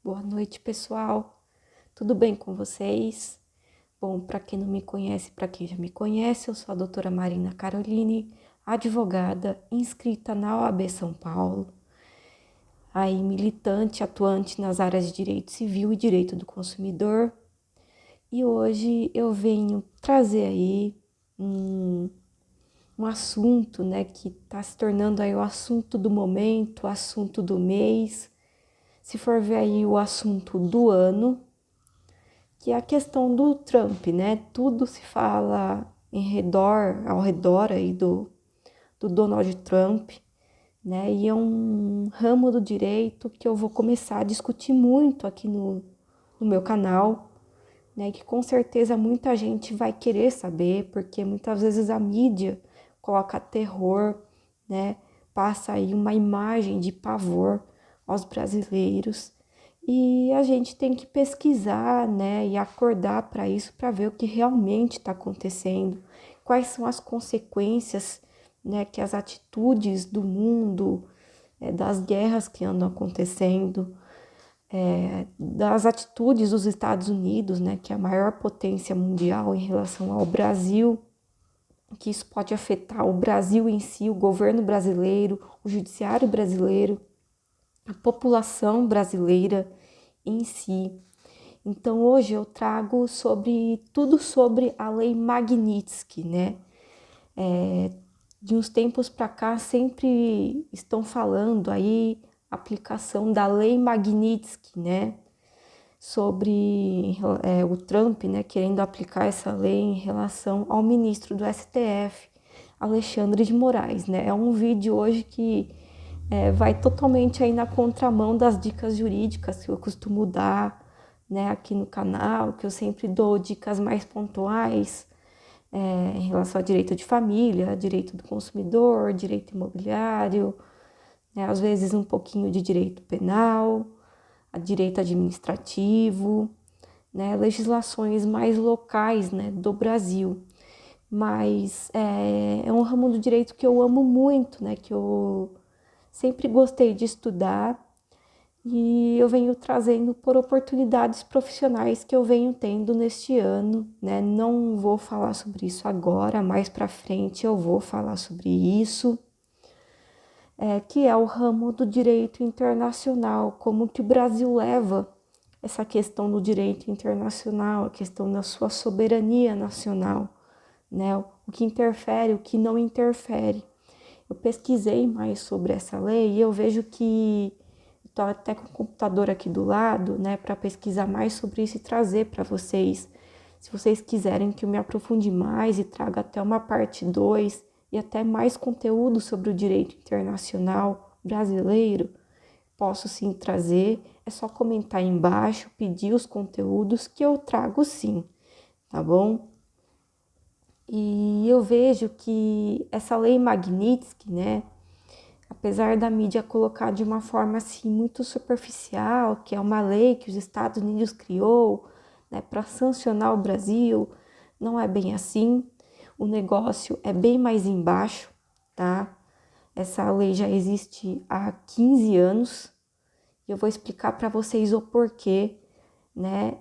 Boa noite, pessoal. Tudo bem com vocês? Bom, para quem não me conhece, para quem já me conhece, eu sou a doutora Marina Caroline, advogada, inscrita na OAB São Paulo, aí militante, atuante nas áreas de direito civil e direito do consumidor. E hoje eu venho trazer aí um assunto, né, que está se tornando aí o assunto do momento, o assunto do mês, se for ver aí o assunto do ano, que é a questão do Trump, né? Tudo se fala ao redor aí do Donald Trump, né? E é um ramo do direito que eu vou começar a discutir muito aqui no meu canal, né? Que com certeza muita gente vai querer saber, porque muitas vezes a mídia coloca terror, né? Passa aí uma imagem de pavor aos brasileiros. E a gente tem que pesquisar, né, e acordar para isso, para ver o que realmente está acontecendo, quais são as consequências, né, que as atitudes do mundo, das guerras que andam acontecendo, das atitudes dos Estados Unidos, né, que é a maior potência mundial em relação ao Brasil, que isso pode afetar o Brasil em si, o governo brasileiro, o judiciário brasileiro, a população brasileira em si. Então hoje eu trago tudo sobre a Lei Magnitsky, né? De uns tempos para cá sempre estão falando aí aplicação da Lei Magnitsky, né? Sobre o Trump, né? Querendo aplicar essa lei em relação ao ministro do STF, Alexandre de Moraes, né? É um vídeo hoje que vai totalmente aí na contramão das dicas jurídicas que eu costumo dar, né, aqui no canal, que eu sempre dou dicas mais pontuais em relação a direito de família, direito do consumidor, direito imobiliário, né, às vezes um pouquinho de direito penal, a direito administrativo, né, legislações mais locais, né, do Brasil. Mas é um ramo do direito que eu amo muito, né, que eu sempre gostei de estudar e eu venho trazendo por oportunidades profissionais que eu venho tendo neste ano, né? Não vou falar sobre isso agora, mais para frente eu vou falar sobre isso, que é o ramo do direito internacional, como que o Brasil leva essa questão do direito internacional, a questão da sua soberania nacional, né? O que interfere, o que não interfere. Eu pesquisei mais sobre essa lei e eu vejo que estou até com o computador aqui do lado, né, para pesquisar mais sobre isso e trazer para vocês. Se vocês quiserem que eu me aprofunde mais e traga até uma parte 2 e até mais conteúdo sobre o direito internacional brasileiro, posso sim trazer. É só comentar aí embaixo, pedir os conteúdos que eu trago sim, tá bom? E eu vejo que essa lei Magnitsky, né, apesar da mídia colocar de uma forma assim muito superficial, que é uma lei que os Estados Unidos criou, né, para sancionar o Brasil, não é bem assim. O negócio é bem mais embaixo, tá? Essa lei já existe há 15 anos e eu vou explicar para vocês o porquê, né?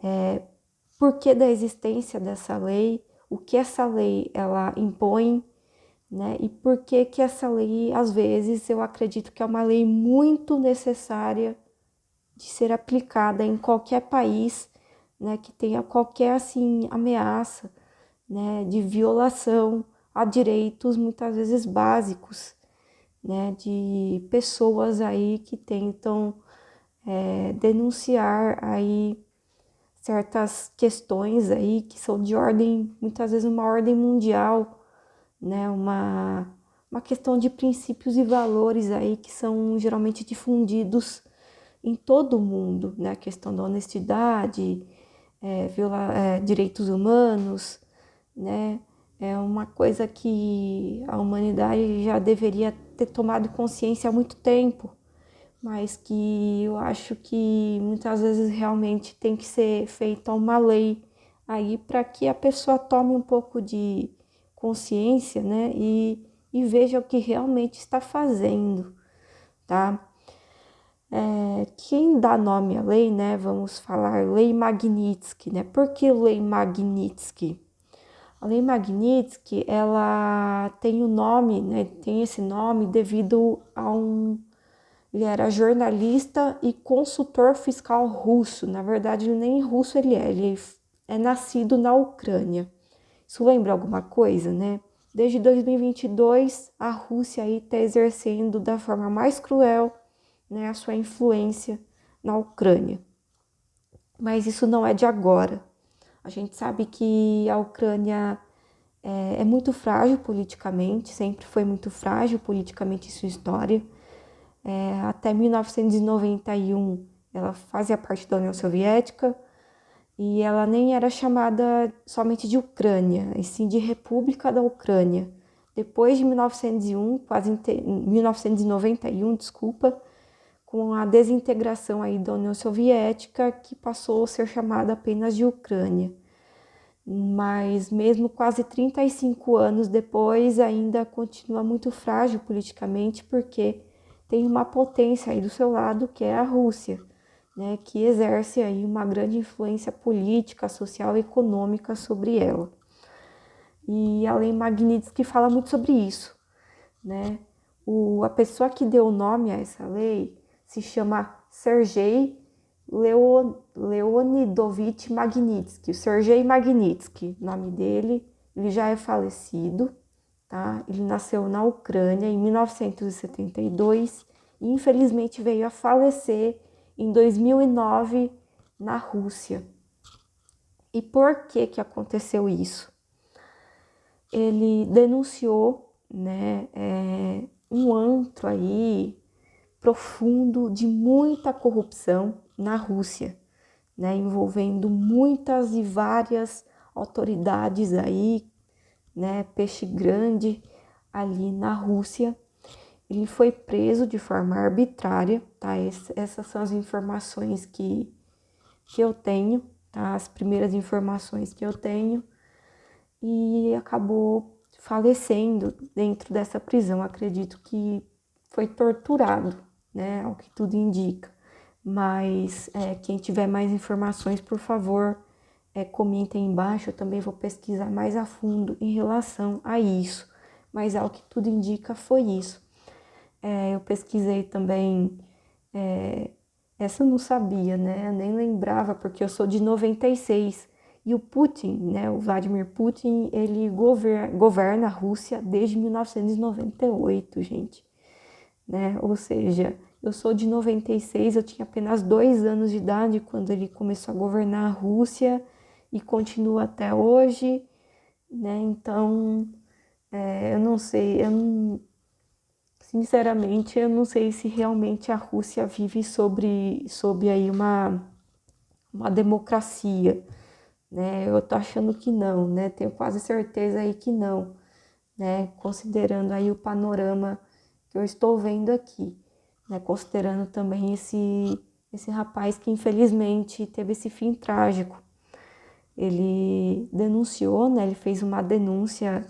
Porquê da existência dessa lei, o que essa lei ela impõe, né? E por que que essa lei, às vezes, eu acredito que é uma lei muito necessária de ser aplicada em qualquer país, né, que tenha qualquer assim ameaça, né, de violação a direitos muitas vezes básicos, né, de pessoas aí que tentam denunciar aí certas questões aí que são de ordem, muitas vezes uma ordem mundial, né, uma questão de princípios e valores aí que são geralmente difundidos em todo o mundo, né, a questão da honestidade, direitos humanos, né, é uma coisa que a humanidade já deveria ter tomado consciência há muito tempo, mas que eu acho que muitas vezes realmente tem que ser feita uma lei aí para que a pessoa tome um pouco de consciência, né, e veja o que realmente está fazendo, tá? Quem dá nome à lei, né, vamos falar Lei Magnitsky, né? Por que Lei Magnitsky? A Lei Magnitsky, ela tem o nome, né, tem esse nome devido a ele era jornalista e consultor fiscal russo. Na verdade, nem russo ele é nascido na Ucrânia. Isso lembra alguma coisa, né? Desde 2022, a Rússia aí está exercendo da forma mais cruel, né, a sua influência na Ucrânia. Mas isso não é de agora. A gente sabe que a Ucrânia é muito frágil politicamente, sempre foi muito frágil politicamente em sua história. Até 1991, ela fazia parte da União Soviética e ela nem era chamada somente de Ucrânia, e sim de República da Ucrânia. Depois de 1991, desculpa, com a desintegração aí da União Soviética, que passou a ser chamada apenas de Ucrânia. Mas mesmo quase 35 anos depois, ainda continua muito frágil politicamente, porque tem uma potência aí do seu lado, que é a Rússia, né, que exerce aí uma grande influência política, social e econômica sobre ela. E a Lei Magnitsky fala muito sobre isso, né? A pessoa que deu o nome a essa lei se chama Sergei Leonidovich Magnitsky. O Sergei Magnitsky, nome dele, ele já é falecido, tá? Ele nasceu na Ucrânia em 1972 e infelizmente veio a falecer em 2009 na Rússia. E por que aconteceu isso? Ele denunciou, né, um antro aí profundo de muita corrupção na Rússia, né, envolvendo muitas e várias autoridades aí, né, peixe grande ali na Rússia. Ele foi preso de forma arbitrária, tá? Essas são as informações que eu tenho, tá? As primeiras informações que eu tenho. E acabou falecendo dentro dessa prisão. Acredito que foi torturado, né? Ao que tudo indica. Mas quem tiver mais informações, por favor, comentem embaixo. Eu também vou pesquisar mais a fundo em relação a isso. Mas ao que tudo indica foi isso. Eu pesquisei também, essa eu não sabia, né? Eu nem lembrava, porque eu sou de 96. E o Putin, né? O Vladimir Putin, ele governa a Rússia desde 1998, gente. Né? Ou seja, eu sou de 96, eu tinha apenas 2 anos de idade quando ele começou a governar a Rússia e continua até hoje, né? Então, eu não sei, sinceramente, eu não sei se realmente a Rússia vive sobre aí uma democracia, né? Eu tô achando que não, né? Tenho quase certeza aí que não, né? Considerando aí o panorama que eu estou vendo aqui, né? Considerando também esse rapaz que infelizmente teve esse fim trágico. Ele denunciou, né? Ele fez uma denúncia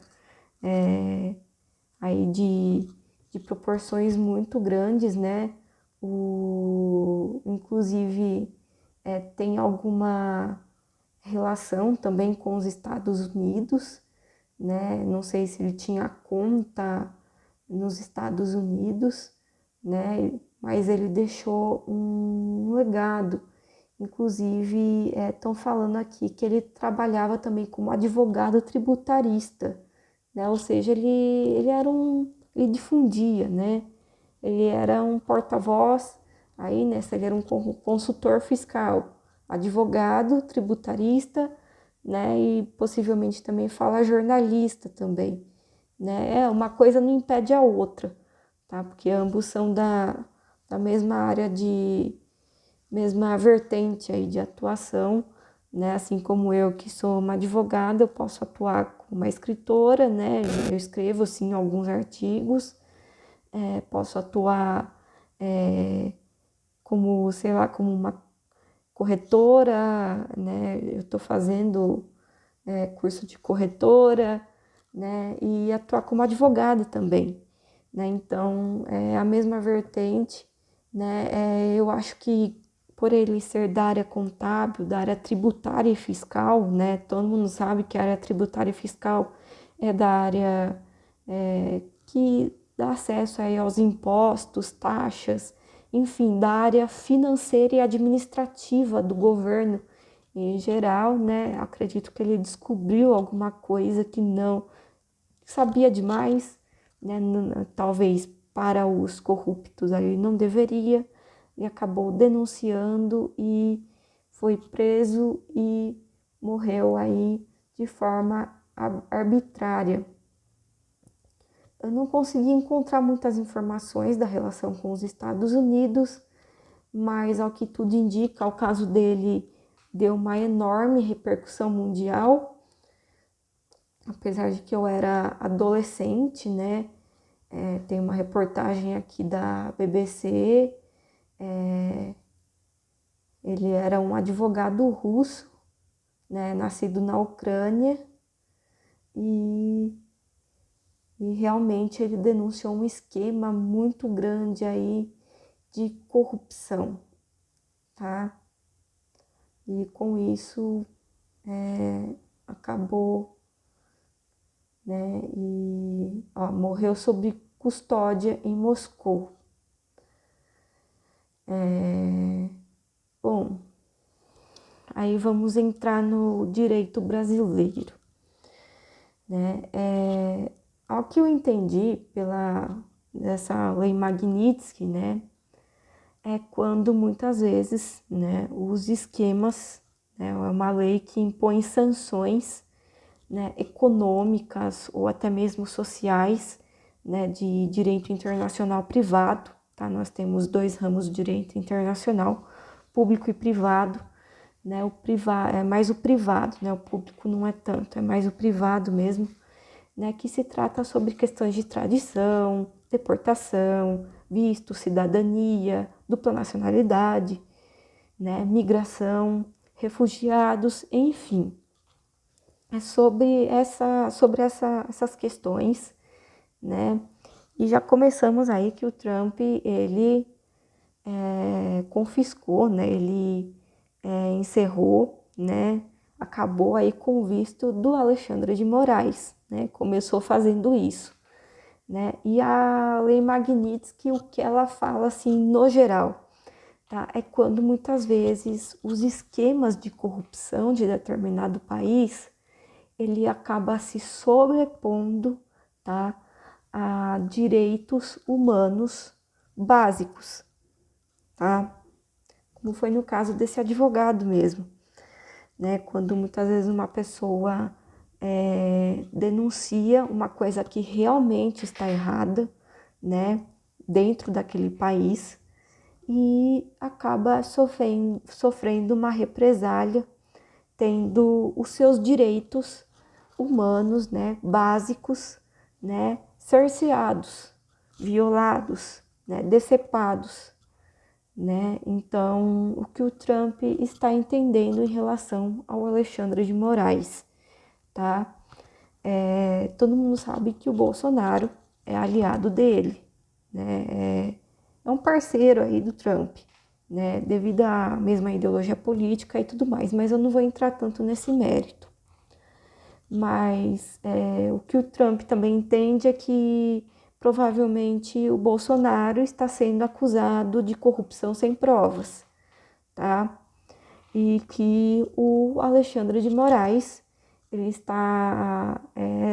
aí de proporções muito grandes, né? Inclusive, tem alguma relação também com os Estados Unidos, né? Não sei se ele tinha conta nos Estados Unidos, né? Mas ele deixou um legado. Inclusive, estão falando aqui que ele trabalhava também como advogado tributarista, né? Ou seja, ele difundia, né? Ele era um porta-voz, aí nessa ele era um consultor fiscal, advogado, tributarista, né? E possivelmente também fala jornalista também, né? Uma coisa não impede a outra, tá? Porque ambos são da mesma área mesma vertente aí de atuação, né? Assim como eu, que sou uma advogada, eu posso atuar como uma escritora, né? Eu escrevo, assim, alguns artigos, posso atuar como, sei lá, como uma corretora, né? Eu estou fazendo curso de corretora, né? E atuar como advogada também, né? Então, é a mesma vertente, né? Eu acho que por ele ser da área contábil, da área tributária e fiscal, né? Todo mundo sabe que a área tributária e fiscal é da área que dá acesso aí aos impostos, taxas, enfim, da área financeira e administrativa do governo em geral, né? Acredito que ele descobriu alguma coisa que não sabia demais, né? Talvez para os corruptos aí não deveria, e acabou denunciando e foi preso e morreu aí de forma arbitrária. Eu não consegui encontrar muitas informações da relação com os Estados Unidos, mas ao que tudo indica, o caso dele deu uma enorme repercussão mundial, apesar de que eu era adolescente, né? Tem uma reportagem aqui da BBC, ele era um advogado russo, né? Nascido na Ucrânia, e, e realmente ele denunciou um esquema muito grande aí de corrupção, tá? E com isso acabou, né? E morreu sob custódia em Moscou. Bom, aí vamos entrar no direito brasileiro, né? Ao que eu entendi dessa lei Magnitsky, né? É quando muitas vezes, né, os esquemas, né, é uma lei que impõe sanções, né, econômicas ou até mesmo sociais, né, de direito internacional privado, tá? Nós temos dois ramos de direito internacional, público e privado, né? O privado é mais o privado, né? O público não é tanto, é mais o privado mesmo, né? Que se trata sobre questões de tradição, deportação, visto, cidadania, dupla nacionalidade, né? Migração, refugiados, enfim. É sobre essas questões, né? E já começamos aí que o Trump, ele confiscou, né? Ele encerrou, né? Acabou aí com o visto do Alexandre de Moraes, né? Começou fazendo isso, né? E a Lei Magnitsky, o que ela fala, assim, no geral, tá? É quando muitas vezes os esquemas de corrupção de determinado país ele acaba se sobrepondo, tá, a direitos humanos básicos, tá? Como foi no caso desse advogado mesmo, né? Quando muitas vezes uma pessoa denuncia uma coisa que realmente está errada, né, dentro daquele país e acaba sofrendo uma represália, tendo os seus direitos humanos, né, básicos, né, cerceados, violados, né, decepados, né? Então, o que o Trump está entendendo em relação ao Alexandre de Moraes, tá? Todo mundo sabe que o Bolsonaro é aliado dele, né? É um parceiro aí do Trump, né? Devido à mesma ideologia política e tudo mais, mas eu não vou entrar tanto nesse mérito. Mas o que o Trump também entende é que provavelmente o Bolsonaro está sendo acusado de corrupção sem provas, tá? E que o Alexandre de Moraes ele está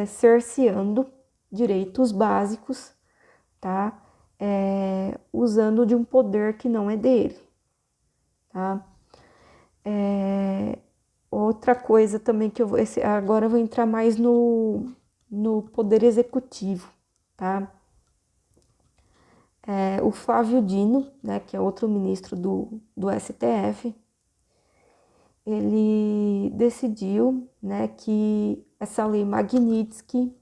cerceando direitos básicos, tá? Usando de um poder que não é dele, tá? Outra coisa também que agora eu vou entrar mais no poder executivo, tá? O Flávio Dino, né, que é outro ministro do STF, ele decidiu, né, que essa lei Magnitsky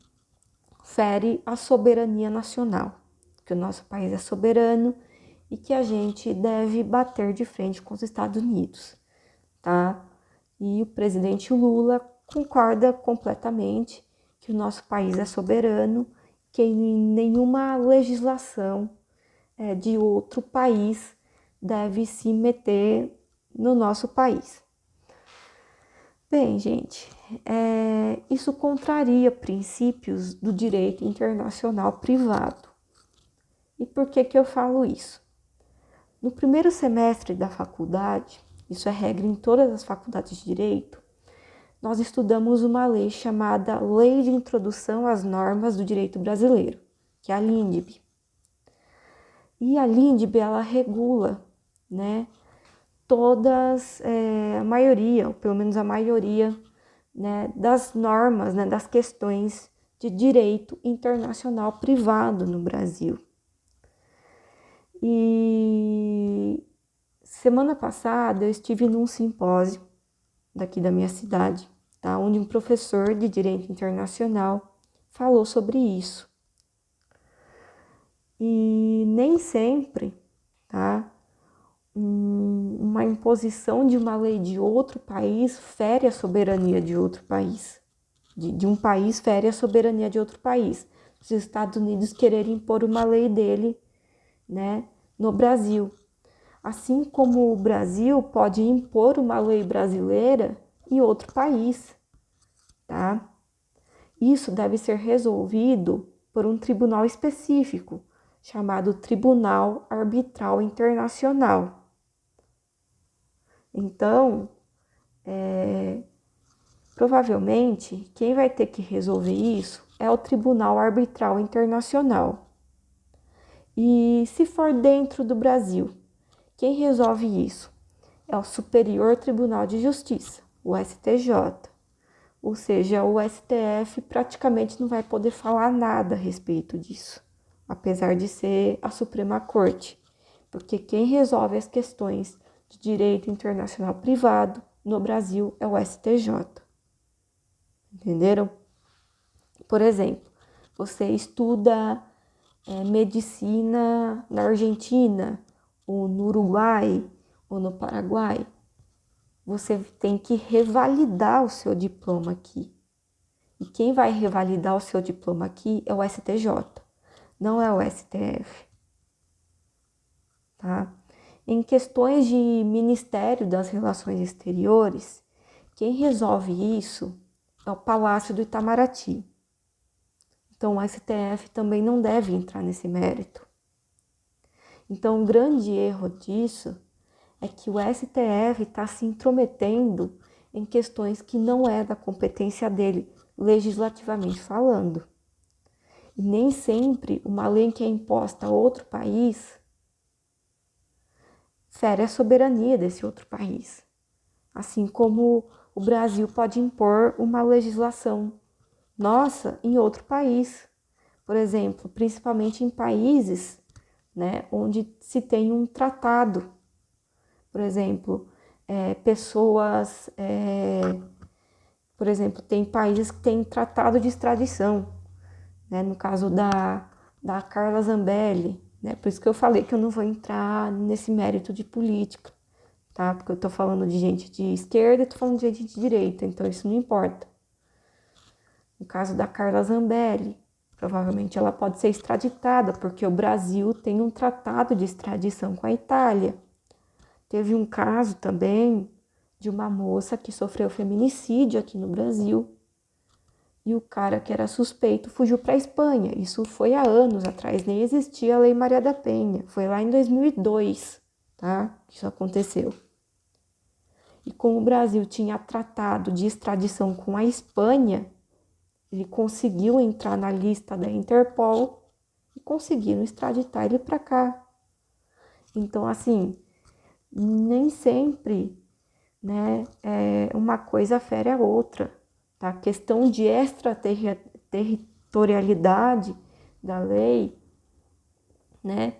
fere a soberania nacional, que o nosso país é soberano e que a gente deve bater de frente com os Estados Unidos, tá? E o presidente Lula concorda completamente que o nosso país é soberano, que nenhuma legislação de outro país deve se meter no nosso país. Bem, gente, isso contraria princípios do direito internacional privado. E por que eu falo isso? No primeiro semestre da faculdade, isso é regra em todas as faculdades de direito, nós estudamos uma lei chamada Lei de Introdução às Normas do Direito Brasileiro, que é a LINDB. E a LINDB, ela regula, né, todas, a maioria, ou pelo menos a maioria, né, das normas, né, das questões de direito internacional privado no Brasil. E semana passada eu estive num simpósio daqui da minha cidade, tá, onde um professor de direito internacional falou sobre isso. E nem sempre, tá, uma imposição de uma lei de outro país fere a soberania de outro país. De um país fere a soberania de outro país. Os Estados Unidos quererem impor uma lei dele, né, no Brasil. Assim como o Brasil pode impor uma lei brasileira em outro país, tá? Isso deve ser resolvido por um tribunal específico, chamado Tribunal Arbitral Internacional. Então, provavelmente, quem vai ter que resolver isso é o Tribunal Arbitral Internacional. E se for dentro do Brasil, quem resolve isso? É o Superior Tribunal de Justiça, o STJ. Ou seja, o STF praticamente não vai poder falar nada a respeito disso, apesar de ser a Suprema Corte, porque quem resolve as questões de direito internacional privado no Brasil é o STJ. Entenderam? Por exemplo, você estuda medicina na Argentina, ou no Uruguai, ou no Paraguai. Você tem que revalidar o seu diploma aqui. E quem vai revalidar o seu diploma aqui é o STJ, não é o STF. Tá? Em questões de Ministério das Relações Exteriores, quem resolve isso é o Palácio do Itamaraty. Então, o STF também não deve entrar nesse mérito. Então, o grande erro disso é que o STF está se intrometendo em questões que não é da competência dele, legislativamente falando. E nem sempre uma lei que é imposta a outro país fere a soberania desse outro país. Assim como o Brasil pode impor uma legislação nossa em outro país. Por exemplo, principalmente em países, né, onde se tem um tratado. Por exemplo, por exemplo, tem países que têm tratado de extradição, né, no caso da Carla Zambelli, né, por isso que eu falei que eu não vou entrar nesse mérito de política, tá, porque eu tô falando de gente de esquerda e tô falando de gente de direita, então isso não importa. No caso da Carla Zambelli, provavelmente ela pode ser extraditada, porque o Brasil tem um tratado de extradição com a Itália. Teve um caso também de uma moça que sofreu feminicídio aqui no Brasil. E o cara que era suspeito fugiu para a Espanha. Isso foi há anos atrás, nem existia a Lei Maria da Penha. Foi lá em 2002, tá? Que isso aconteceu. E como o Brasil tinha tratado de extradição com a Espanha, ele conseguiu entrar na lista da Interpol e conseguiram extraditar ele para cá. Então, assim, nem sempre, né, uma coisa fere a outra, tá? A questão de extraterritorialidade da lei, né,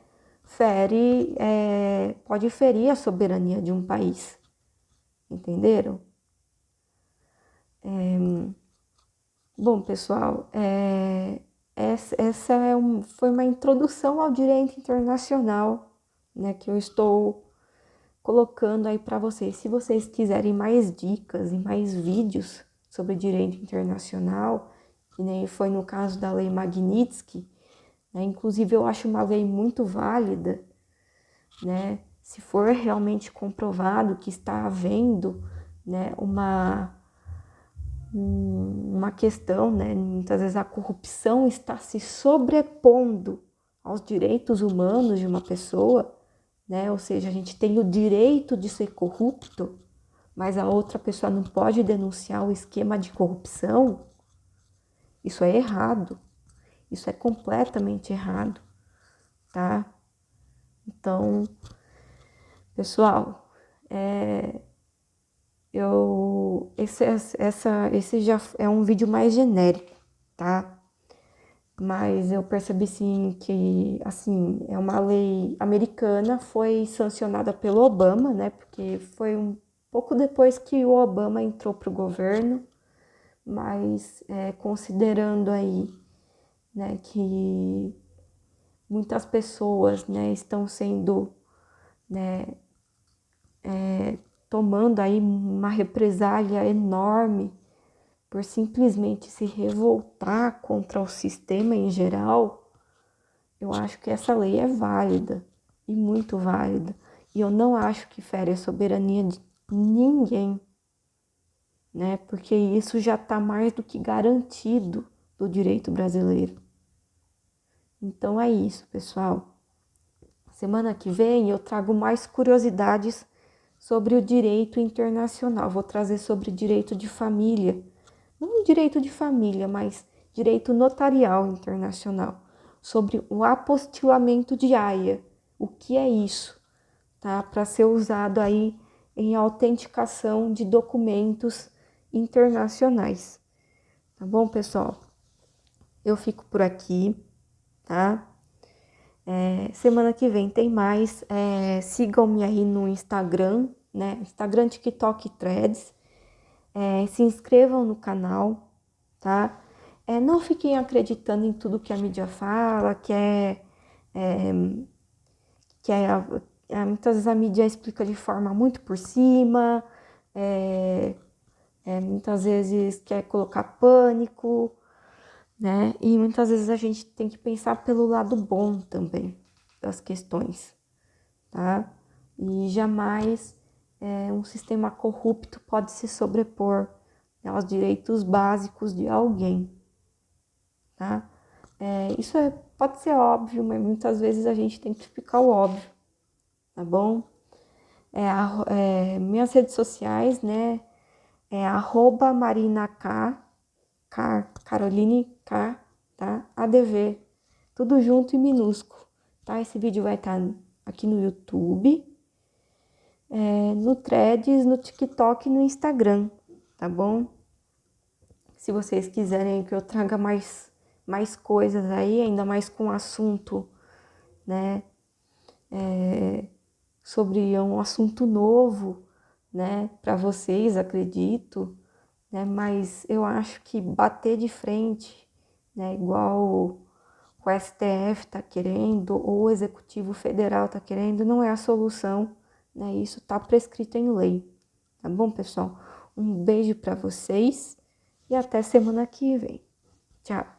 pode ferir a soberania de um país, entenderam? Bom, pessoal, essa foi uma introdução ao direito internacional, né, que eu estou colocando aí para vocês. Se vocês quiserem mais dicas e mais vídeos sobre direito internacional, que nem foi no caso da Lei Magnitsky, né? Inclusive, eu acho uma lei muito válida, né? Se for realmente comprovado que está havendo, né, uma questão, né? Muitas vezes a corrupção está se sobrepondo aos direitos humanos de uma pessoa, né? Ou seja, a gente tem o direito de ser corrupto, mas a outra pessoa não pode denunciar o esquema de corrupção. Isso é errado. Isso é completamente errado, tá? Então, pessoal, esse já é um vídeo mais genérico, tá? Mas eu percebi sim que, assim, é uma lei americana, foi sancionada pelo Obama, né? Porque foi um pouco depois que o Obama entrou para o governo, mas considerando aí, né, que muitas pessoas, né, estão sendo, né, tomando aí uma represália enorme por simplesmente se revoltar contra o sistema em geral, eu acho que essa lei é válida e muito válida. E eu não acho que fere a soberania de ninguém, né? Porque isso já está mais do que garantido do direito brasileiro. Então é isso, pessoal. Semana que vem eu trago mais curiosidades sobre o direito internacional. Vou trazer sobre direito de família. Não direito de família, mas direito notarial internacional. Sobre o apostilamento de Haia. O que é isso? Tá? Para ser usado aí em autenticação de documentos internacionais. Tá bom, pessoal? Eu fico por aqui, tá? Semana que vem tem mais. Sigam-me aí no Instagram, né? Instagram, TikTok e Threads. Se inscrevam no canal, tá? Não fiquem acreditando em tudo que a mídia fala, muitas vezes a mídia explica de forma muito por cima, muitas vezes quer colocar pânico, né? E muitas vezes a gente tem que pensar pelo lado bom também das questões, tá? E jamais um sistema corrupto pode se sobrepor, né, aos direitos básicos de alguém, tá? Isso pode ser óbvio, mas muitas vezes a gente tem que explicar o óbvio, tá bom? Minhas redes sociais, né? @Marina Caroline K, tá? ADV, tudo junto e minúsculo, tá? Esse vídeo vai estar aqui no YouTube, no Threads, no TikTok e no Instagram, tá bom? Se vocês quiserem que eu traga mais coisas aí, ainda mais com assunto, né? Sobre um assunto novo, né? Para vocês, acredito, né? Mas eu acho que bater de frente, né? Igual o STF está querendo, ou o Executivo Federal está querendo, não é a solução, né? Isso está prescrito em lei, tá bom, pessoal? Um beijo para vocês e até semana que vem. Tchau!